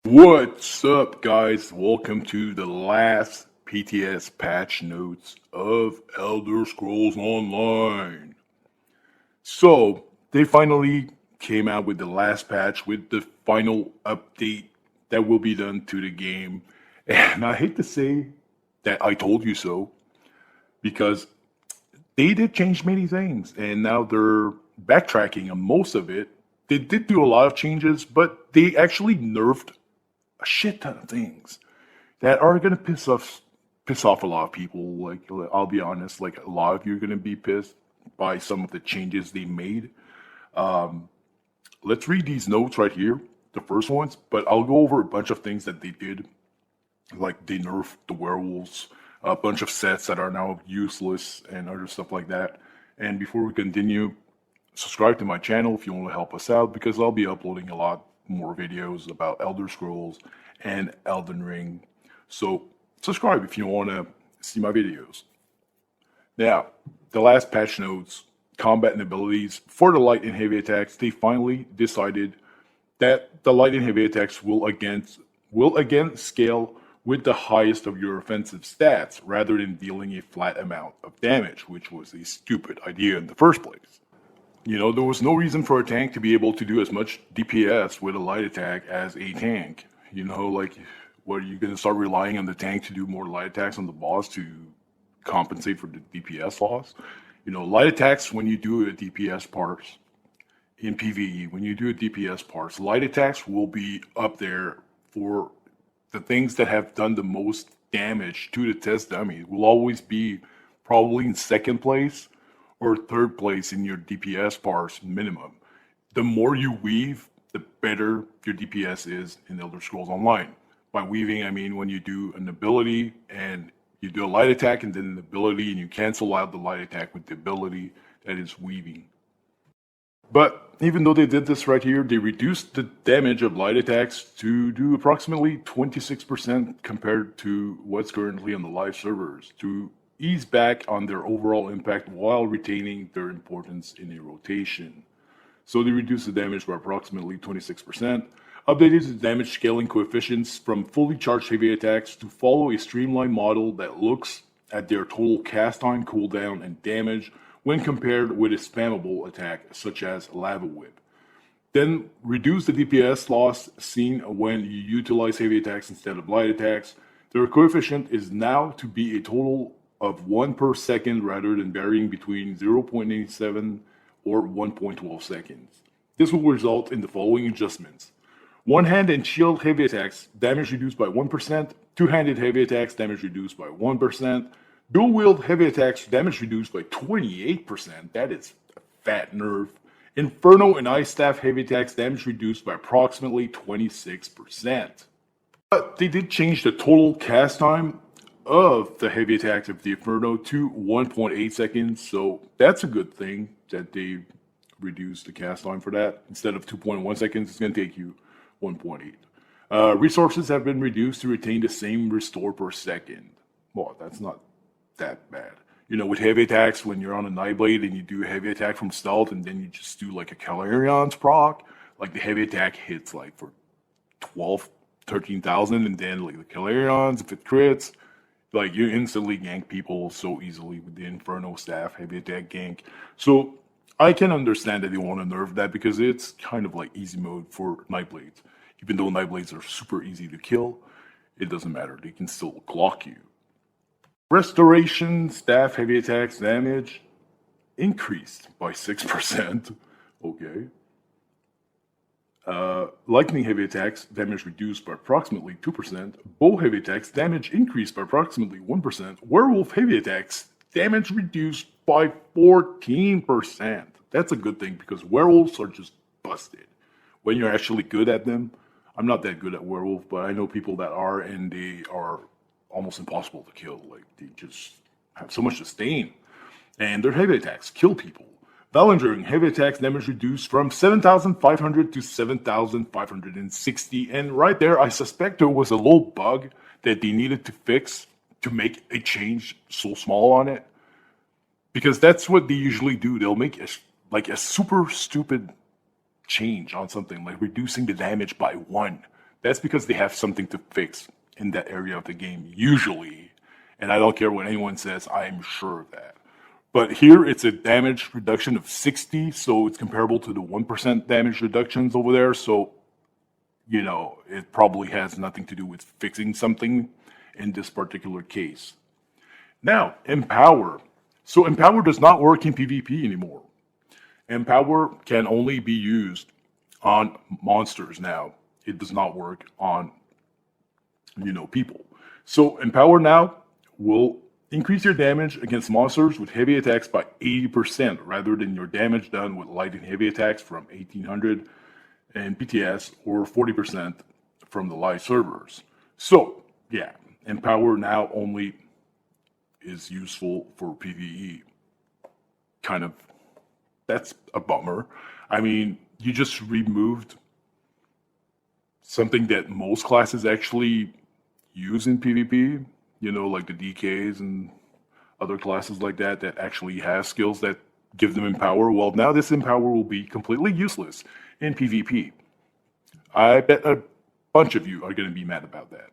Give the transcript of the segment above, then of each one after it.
What's up, guys? Welcome to the last PTS Patch Notes of Elder Scrolls Online. So, they finally came out with the last patch with the final update that will be done to the game. And I hate to say that I told you so, because they did change many things, and now they're backtracking on most of it. They did do a lot of changes, but they actually nerfed a shit ton of things that are gonna piss off a lot of people. Like, I'll be honest, like a lot of you are gonna be pissed by some of the changes they made. Let's read these notes right here, the first ones, but I'll go over a bunch of things that they did. Like, they nerfed the werewolves, a bunch of sets that are now useless, and other stuff like that. And before we continue, subscribe to my channel if you want to help us out, because I'll be uploading a lot more videos about Elder Scrolls and Elden Ring. So subscribe if you want to see my videos. Now, the last patch notes, combat and abilities for the light and heavy attacks. They finally decided that the light and heavy attacks will again scale with the highest of your offensive stats, rather than dealing a flat amount of damage, which was a stupid idea in the first place. You know, there was no reason for a tank to be able to do as much DPS with a light attack as a tank. You know, like, what, are you going to start relying on the tank to do more light attacks on the boss to compensate for the DPS loss? You know, light attacks, when you do a DPS parse in PvE, when you do a DPS parse, light attacks will be up there for the things that have done the most damage to the test dummy. Will always be probably in second place or third place in your DPS parse minimum. The more you weave, the better your DPS is in Elder Scrolls Online. By weaving, I mean when you do an ability and you do a light attack and then an ability, and you cancel out the light attack with the ability, that is weaving. But even though they did this right here, they reduced the damage of light attacks to do approximately 26% compared to what's currently on the live servers, to ease back on their overall impact while retaining their importance in a rotation. So they reduced the damage by approximately 26%, updated the damage scaling coefficients from fully charged heavy attacks to follow a streamlined model that looks at their total cast time, cooldown, and damage when compared with a spammable attack such as Lava Whip. Then reduce the DPS loss seen when you utilize heavy attacks instead of light attacks. Their coefficient is now to be a total of 1 per second rather than varying between 0.87 or 1.12 seconds. This will result in the following adjustments. One-hand and shield heavy attacks, damage reduced by 1%. Two-handed heavy attacks, damage reduced by 1%. Dual-wield heavy attacks, damage reduced by 28%. That is a fat nerf. Inferno and Ice Staff heavy attacks, damage reduced by approximately 26%. But they did change the total cast time of the heavy attack of the Inferno to 1.8 seconds, so that's a good thing that they reduced the cast time for that. Instead of 2.1 seconds, it's going to take you 1.8. Resources have been reduced to retain the same restore per second. Well, that's not that bad. You know, with heavy attacks, when you're on a Nightblade and you do a heavy attack from stealth and then you just do like a Calarion's proc, like the heavy attack hits like for 13,000, and then like the Calarion's, if it crits, like, you instantly gank people so easily with the Inferno Staff heavy attack gank. So I can understand that they want to nerf that, because it's kind of like easy mode for Nightblades. Even though Nightblades are super easy to kill, it doesn't matter. They can still clock you. Restoration Staff heavy attacks damage increased by 6%. Okay. Lightning heavy attacks, damage reduced by approximately 2%. Bow heavy attacks, damage increased by approximately 1%. Werewolf heavy attacks, damage reduced by 14%. That's a good thing, because werewolves are just busted when you're actually good at them. I'm not that good at werewolf, but I know people that are, and they are almost impossible to kill. Like, they just have so much sustain. And their heavy attacks kill people. Valendring heavy attacks, damage reduced from 7,500 to 7,560. And right there, I suspect there was a little bug that they needed to fix to make a change so small on it. Because that's what they usually do. They'll make a super stupid change on something, like reducing the damage by 1. That's because they have something to fix in that area of the game, usually. And I don't care what anyone says, I am sure of that. But here it's a damage reduction of 60, so it's comparable to the 1% damage reductions over there. So, it probably has nothing to do with fixing something in this particular case. Now, Empower. So Empower does not work in PvP anymore. Empower can only be used on monsters now. It does not work on, people. So Empower now will increase your damage against monsters with heavy attacks by 80% rather than your damage done with light and heavy attacks from 1800 and PTS or 40% from the live servers. So, yeah, Empower now only is useful for PvE. Kind of, that's a bummer. I mean, you just removed something that most classes actually use in PvP, like the DKs and other classes like that actually have skills that give them Empower. Well, now this Empower will be completely useless in PvP. I bet a bunch of you are going to be mad about that.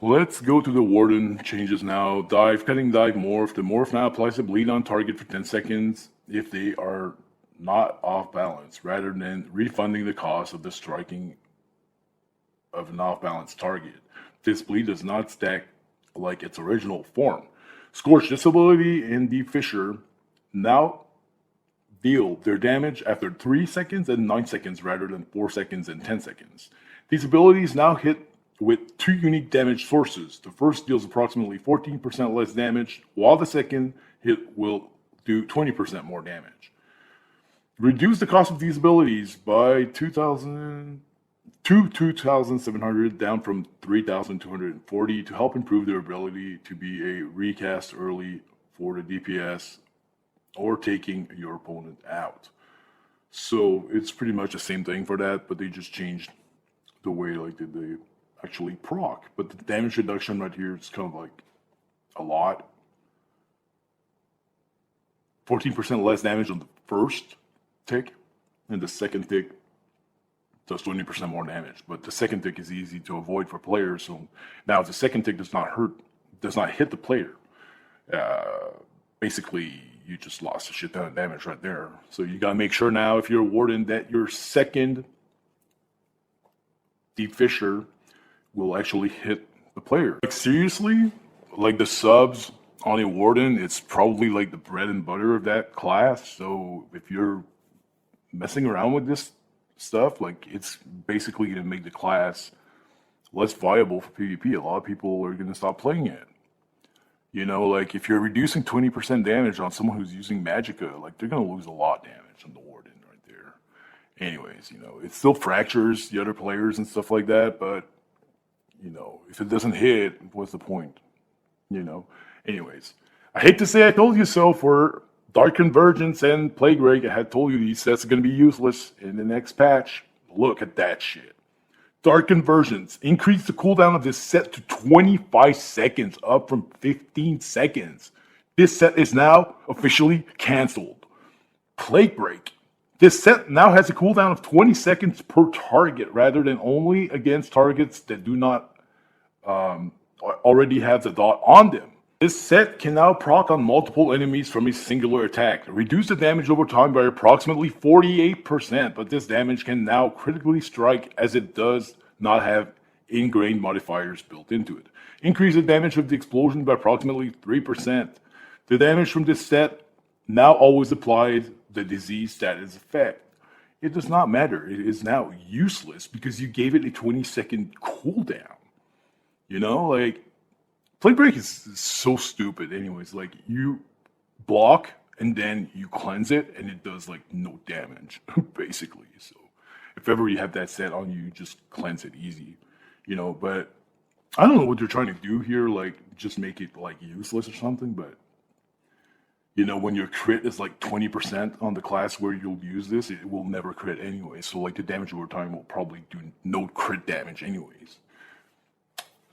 Let's go to the Warden changes now. Dive, cutting dive, morph. The morph now applies a bleed on target for 10 seconds if they are not off balance, rather than refunding the cost of the striking of an off balance target. This bleed does not stack like its original form. Scorch, this ability in Deep Fissure now deal their damage after 3 seconds and 9 seconds rather than 4 seconds and 10 seconds. These abilities now hit with 2 unique damage sources. The first deals approximately 14% less damage, while the second hit will do 20% more damage. Reduce the cost of these abilities by 2,700 down from 3,240 to help improve their ability to be a recast early for the DPS or taking your opponent out. So it's pretty much the same thing for that, but they just changed the way they actually proc. But the damage reduction right here is kind of like a lot. 14% less damage on the first tick, and the second tick does 20% more damage. But the second tick is easy to avoid for players. So now if the second tick does not hit the player, basically you just lost a shit ton of damage right there. So you gotta make sure now, if you're a Warden, that your second Deep Fissure will actually hit the player. Like seriously, like the subs on a Warden, it's probably like the bread and butter of that class. So if you're messing around with this stuff, like it's basically gonna make the class less viable for PvP. A lot of people are gonna stop playing it. Like if you're reducing 20% damage on someone who's using Magicka, like they're gonna lose a lot of damage on the Warden right there. Anyways, it still fractures the other players and stuff like that, but if it doesn't hit, what's the point? Anyways, I hate to say I told you so for Dark Convergence and Plague Rig. I had told you these sets are going to be useless in the next patch. Look at that shit. Dark Convergence. Increase the cooldown of this set to 25 seconds, up from 15 seconds. This set is now officially canceled. Plague Break. This set now has a cooldown of 20 seconds per target, rather than only against targets that do not already have the dot on them. This set can now proc on multiple enemies from a singular attack. Reduce the damage over time by approximately 48%, but this damage can now critically strike as it does not have ingrained modifiers built into it. Increase the damage of the explosion by approximately 3%. The damage from this set now always applies the disease status effect. It does not matter. It is now useless because you gave it a 20-second cooldown. Plague Break is so stupid anyways. Like, you block and then you cleanse it and it does no damage, basically. So if ever you have that set on you, just cleanse it easy. But I don't know what they're trying to do here, just make it useless or something, but when your crit is 20% on the class where you'll use this, it will never crit anyway. So the damage over time will probably do no crit damage anyways.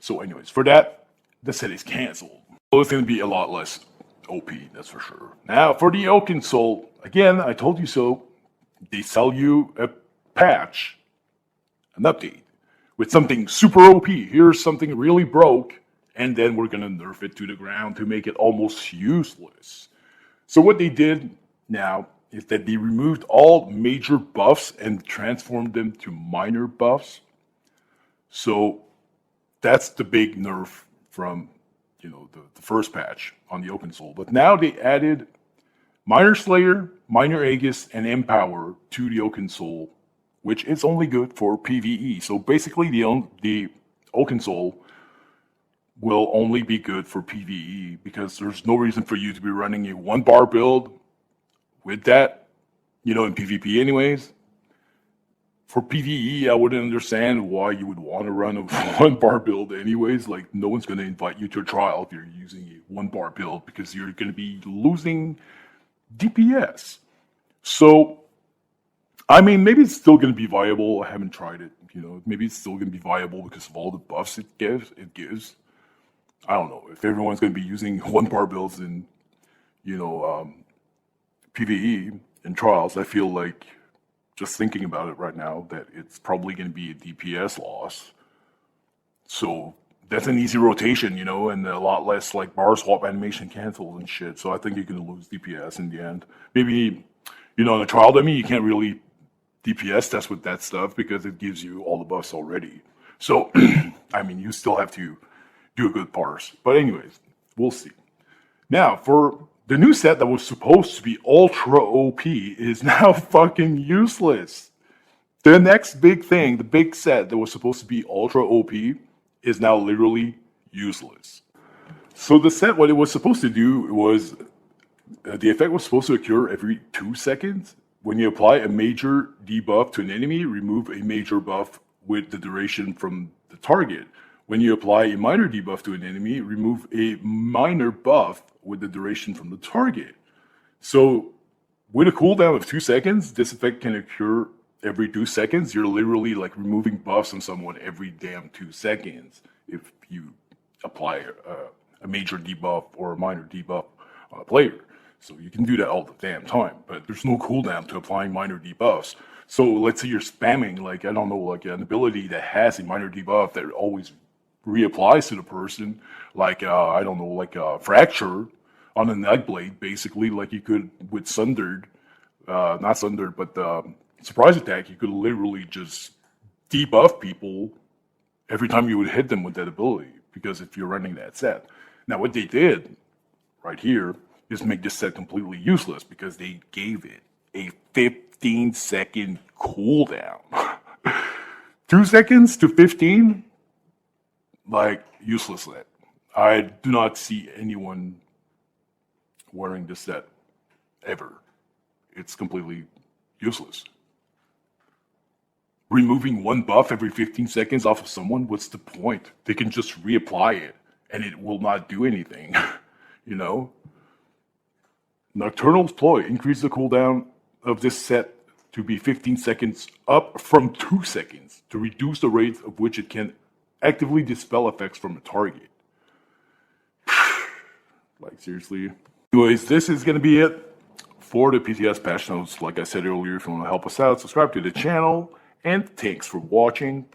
So anyways, for that, the set is canceled. So it's going to be a lot less OP, that's for sure. Now, for the Oaken Soul, again, I told you so. They sell you a patch, an update, with something super OP. Here's something really broke, and then we're gonna nerf it to the ground to make it almost useless. So what they did now is that they removed all major buffs and transformed them to minor buffs. So that's the big nerf from the first patch on the Open Soul. But now they added Minor Slayer, Minor Aegis, and Empower to the Oaken Soul, which is only good for PvE. So basically, the Oaken Soul will only be good for PvE because there's no reason for you to be running a 1-bar build with that, in PvP anyways. For PvE, I wouldn't understand why you would want to run a 1-bar build anyways. Like, no one's going to invite you to a trial if you're using a 1-bar build because you're going to be losing DPS. So, I mean, maybe it's still going to be viable. I haven't tried it. Maybe it's still going to be viable because of all the buffs it gives. I don't know if everyone's going to be using 1-bar builds in, PvE and trials. I feel like, just thinking about it right now, that it's probably going to be a DPS loss. So that's an easy rotation, and a lot less like bar swap animation cancels and shit. So I think you're going to lose DPS in the end. Maybe, in a trial dummy, you can't really DPS test with that stuff because it gives you all the buffs already. So, I mean, you still have to do a good parse. But anyways, we'll see. Now, for the new set that was supposed to be ultra OP is now fucking useless. The next big thing, the big set that was supposed to be ultra OP is now literally useless. So the set, what it was supposed to do was, the effect was supposed to occur every 2 seconds. When you apply a major debuff to an enemy, remove a major buff with the duration from the target. When you apply a minor debuff to an enemy, remove a minor buff with the duration from the target. So with a cooldown of 2 seconds, this effect can occur every 2 seconds. You're literally like removing buffs on someone every damn 2 seconds if you apply a major debuff or a minor debuff on a player. So you can do that all the damn time, but there's no cooldown to applying minor debuffs. So let's say you're spamming, like, I don't know, like an ability that has a minor debuff that always reapplies to the person, like, I don't know, like Fracture on a Nightblade, basically, like you could with Sundered, not Sundered, but Surprise Attack, you could literally just debuff people every time you would hit them with that ability, because if you're running that set. Now, what they did right here is make this set completely useless, because they gave it a 15-second cooldown. 2 seconds to 15? Like, useless set. I do not see anyone wearing this set ever. It's completely useless. Removing one buff every 15 seconds off of someone, what's the point? They can just reapply it and it will not do anything. Nocturnal's Ploy increase the cooldown of this set to be 15 seconds up from 2 seconds to reduce the rate of which it can actively dispel effects from a target. Like, seriously. Anyways, this is going to be it for the PTS Patch Notes. Like I said earlier, if you want to help us out, subscribe to the channel. And thanks for watching.